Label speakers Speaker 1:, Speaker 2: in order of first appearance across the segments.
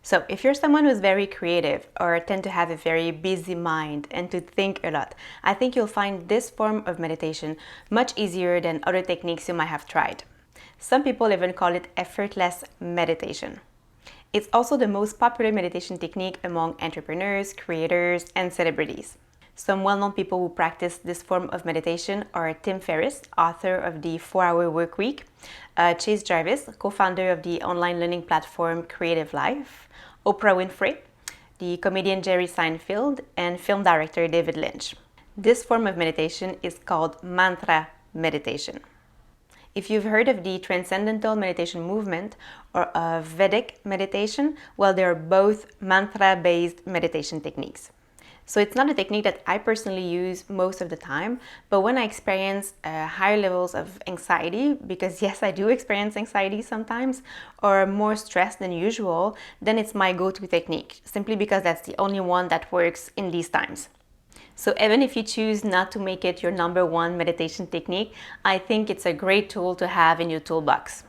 Speaker 1: So if you're someone who's very creative or tend to have a very busy mind and to think a lot, I think you'll find this form of meditation much easier than other techniques you might have tried. Some people even call it effortless meditation. It's also the most popular meditation technique among entrepreneurs, creators, and celebrities. Some well-known people who practice this form of meditation are Tim Ferriss, author of the 4-Hour Workweek, Chase Jarvis, co-founder of the online learning platform Creative Life, Oprah Winfrey, the comedian Jerry Seinfeld, and film director David Lynch. This form of meditation is called mantra meditation. If you've heard of the Transcendental Meditation movement or of Vedic meditation, well, they're both mantra-based meditation techniques. So it's not a technique that I personally use most of the time, but when I experience higher levels of anxiety, because yes, I do experience anxiety sometimes, or more stress than usual, then it's my go-to technique, simply because that's the only one that works in these times. So even if you choose not to make it your number one meditation technique, I think it's a great tool to have in your toolbox.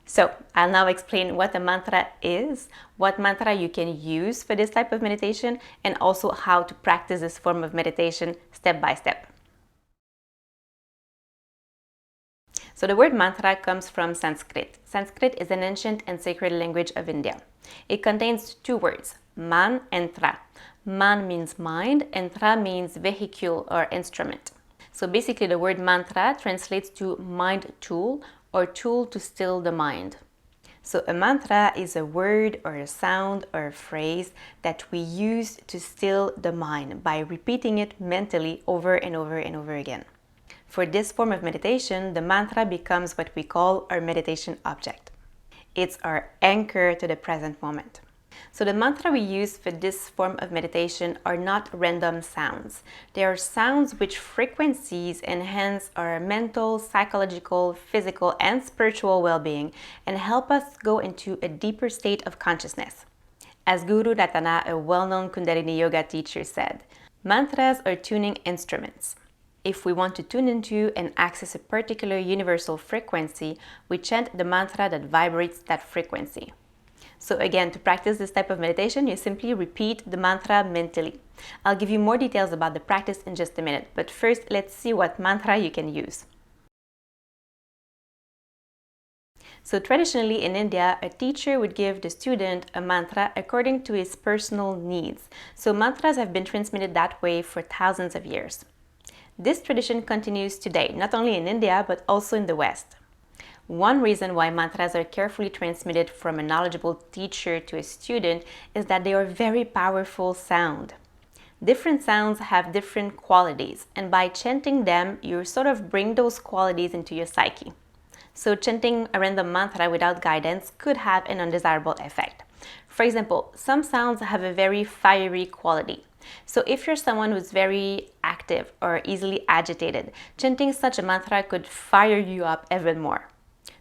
Speaker 1: So I'll now explain what a mantra is, what mantra you can use for this type of meditation, and also how to practice this form of meditation step by step. So the word mantra comes from Sanskrit. Sanskrit is an ancient and sacred language of India. It contains two words, man and tra. Man means mind and tra means vehicle or instrument. So basically the word mantra translates to mind tool or tool to still the mind. So a mantra is a word or a sound or a phrase that we use to still the mind by repeating it mentally over and over and over again. For this form of meditation, the mantra becomes what we call our meditation object. It's our anchor to the present moment. So the mantra we use for this form of meditation are not random sounds. They are sounds which frequencies enhance our mental, psychological, physical, and spiritual well-being and help us go into a deeper state of consciousness. As Guru Ratana, a well-known Kundalini yoga teacher, said, mantras are tuning instruments. If we want to tune into and access a particular universal frequency, we chant the mantra that vibrates that frequency. So again, to practice this type of meditation, you simply repeat the mantra mentally. I'll give you more details about the practice in just a minute, but first let's see what mantra you can use. So traditionally in India, a teacher would give the student a mantra according to his personal needs. So mantras have been transmitted that way for thousands of years. This tradition continues today, not only in India, but also in the West. One reason why mantras are carefully transmitted from a knowledgeable teacher to a student is that they are very powerful sound. Different sounds have different qualities, and by chanting them, you sort of bring those qualities into your psyche. So chanting a random mantra without guidance could have an undesirable effect. For example, some sounds have a very fiery quality. So if you're someone who's very active or easily agitated, chanting such a mantra could fire you up even more.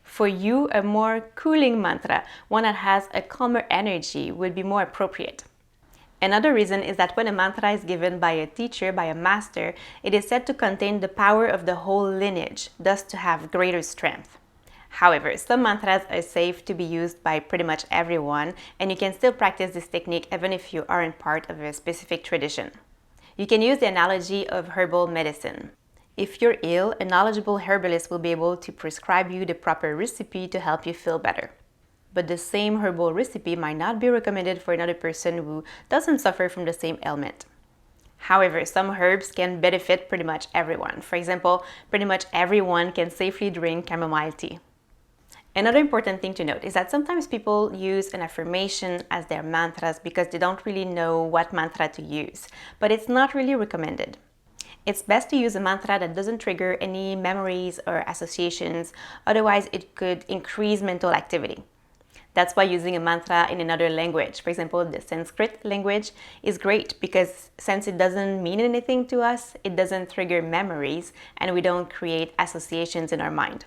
Speaker 1: For you, a more cooling mantra, one that has a calmer energy, would be more appropriate. Another reason is that when a mantra is given by a teacher, by a master, it is said to contain the power of the whole lineage, thus to have greater strength. However, some mantras are safe to be used by pretty much everyone, and you can still practice this technique even if you aren't part of a specific tradition. You can use the analogy of herbal medicine. If you're ill, a knowledgeable herbalist will be able to prescribe you the proper recipe to help you feel better. But the same herbal recipe might not be recommended for another person who doesn't suffer from the same ailment. However, some herbs can benefit pretty much everyone. For example, pretty much everyone can safely drink chamomile tea. Another important thing to note is that sometimes people use an affirmation as their mantras because they don't really know what mantra to use, but it's not really recommended. It's best to use a mantra that doesn't trigger any memories or associations, otherwise it could increase mental activity. That's why using a mantra in another language, for example, the Sanskrit language, is great because since it doesn't mean anything to us, it doesn't trigger memories, and we don't create associations in our mind.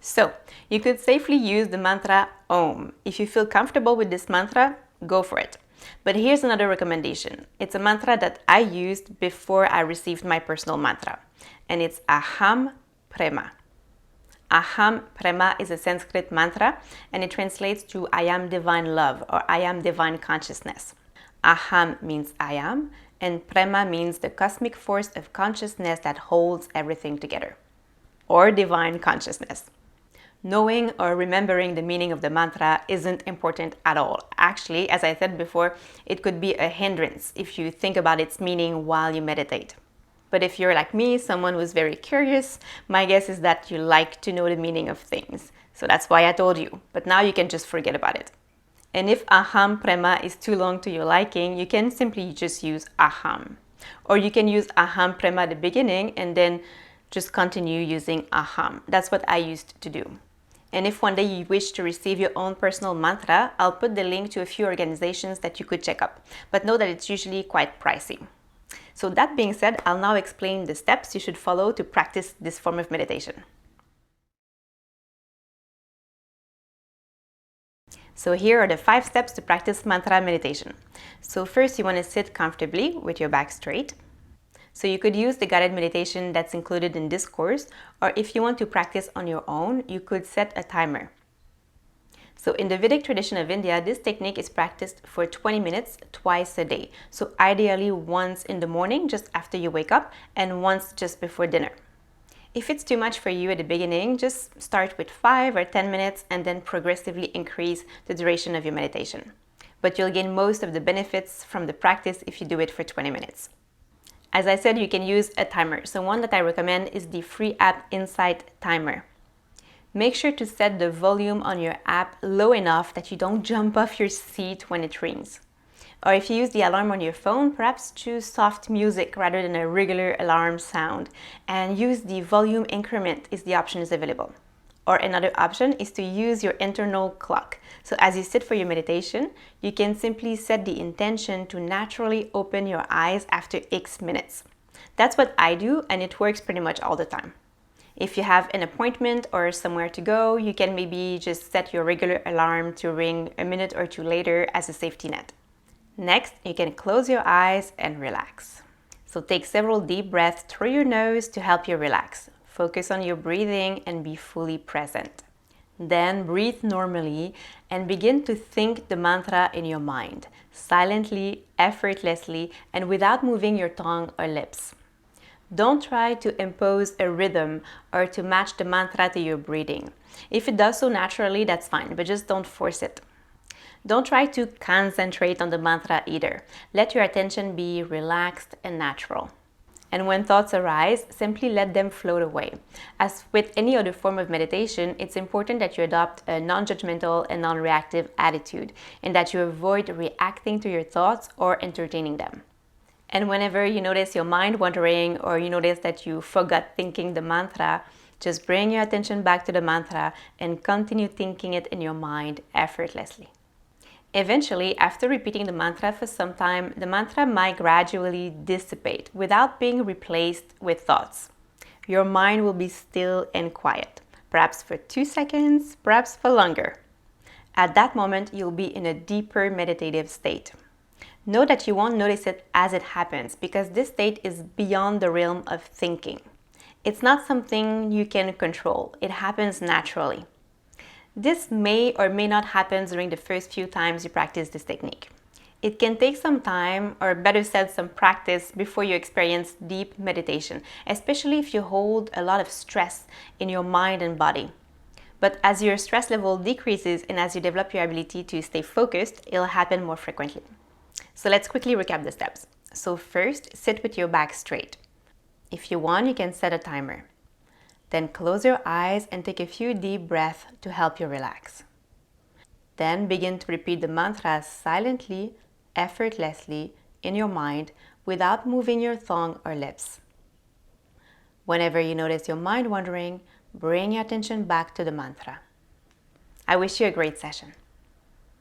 Speaker 1: So, you could safely use the mantra Om. If you feel comfortable with this mantra, go for it. But here's another recommendation. It's a mantra that I used before I received my personal mantra, and it's Aham Prema. Aham Prema is a Sanskrit mantra and it translates to I am divine love or I am divine consciousness. Aham means I am and Prema means the cosmic force of consciousness that holds everything together, or divine consciousness. Knowing or remembering the meaning of the mantra isn't important at all. Actually, as I said before, it could be a hindrance if you think about its meaning while you meditate. But if you're like me, someone who's very curious, my guess is that you like to know the meaning of things. So that's why I told you. But now you can just forget about it. And if Aham Prema is too long to your liking, you can simply just use Aham. Or you can use Aham Prema at the beginning and then just continue using Aham. That's what I used to do. And if one day you wish to receive your own personal mantra, I'll put the link to a few organizations that you could check up. But know that it's usually quite pricey. So that being said, I'll now explain the steps you should follow to practice this form of meditation. So here are the 5 steps to practice mantra meditation. So first, you want to sit comfortably with your back straight. So you could use the guided meditation that's included in this course, or if you want to practice on your own, you could set a timer. So in the Vedic tradition of India, this technique is practiced for 20 minutes twice a day. So ideally once in the morning, just after you wake up, and once just before dinner. If it's too much for you at the beginning, just start with 5 or 10 minutes and then progressively increase the duration of your meditation. But you'll gain most of the benefits from the practice if you do it for 20 minutes. As I said, you can use a timer. So one that I recommend is the free app Insight Timer. Make sure to set the volume on your app low enough that you don't jump off your seat when it rings. Or if you use the alarm on your phone, perhaps choose soft music rather than a regular alarm sound, and use the volume increment if the option is available. Or another option is to use your internal clock. So as you sit for your meditation, you can simply set the intention to naturally open your eyes after X minutes. That's what I do, and it works pretty much all the time. If you have an appointment or somewhere to go, you can maybe just set your regular alarm to ring a minute or two later as a safety net. Next, you can close your eyes and relax. So take several deep breaths through your nose to help you relax. Focus on your breathing and be fully present. Then breathe normally and begin to think the mantra in your mind, silently, effortlessly, and without moving your tongue or lips. Don't try to impose a rhythm or to match the mantra to your breathing. If it does so naturally, that's fine, but just don't force it. Don't try to concentrate on the mantra either. Let your attention be relaxed and natural. And when thoughts arise, simply let them float away. As with any other form of meditation, it's important that you adopt a non-judgmental and non-reactive attitude, and that you avoid reacting to your thoughts or entertaining them. And whenever you notice your mind wandering or you notice that you forgot thinking the mantra, just bring your attention back to the mantra and continue thinking it in your mind effortlessly. Eventually, after repeating the mantra for some time, the mantra might gradually dissipate without being replaced with thoughts. Your mind will be still and quiet, perhaps for 2 seconds, perhaps for longer. At that moment, you'll be in a deeper meditative state. Know that you won't notice it as it happens because this state is beyond the realm of thinking. It's not something you can control. It happens naturally. This may or may not happen during the first few times you practice this technique. It can take some time, or better said, some practice before you experience deep meditation, especially if you hold a lot of stress in your mind and body. But as your stress level decreases and as you develop your ability to stay focused, it'll happen more frequently. So let's quickly recap the steps. So first, sit with your back straight. If you want, you can set a timer. Then close your eyes and take a few deep breaths to help you relax. Then begin to repeat the mantra silently, effortlessly in your mind without moving your tongue or lips. Whenever you notice your mind wandering, bring your attention back to the mantra. I wish you a great session.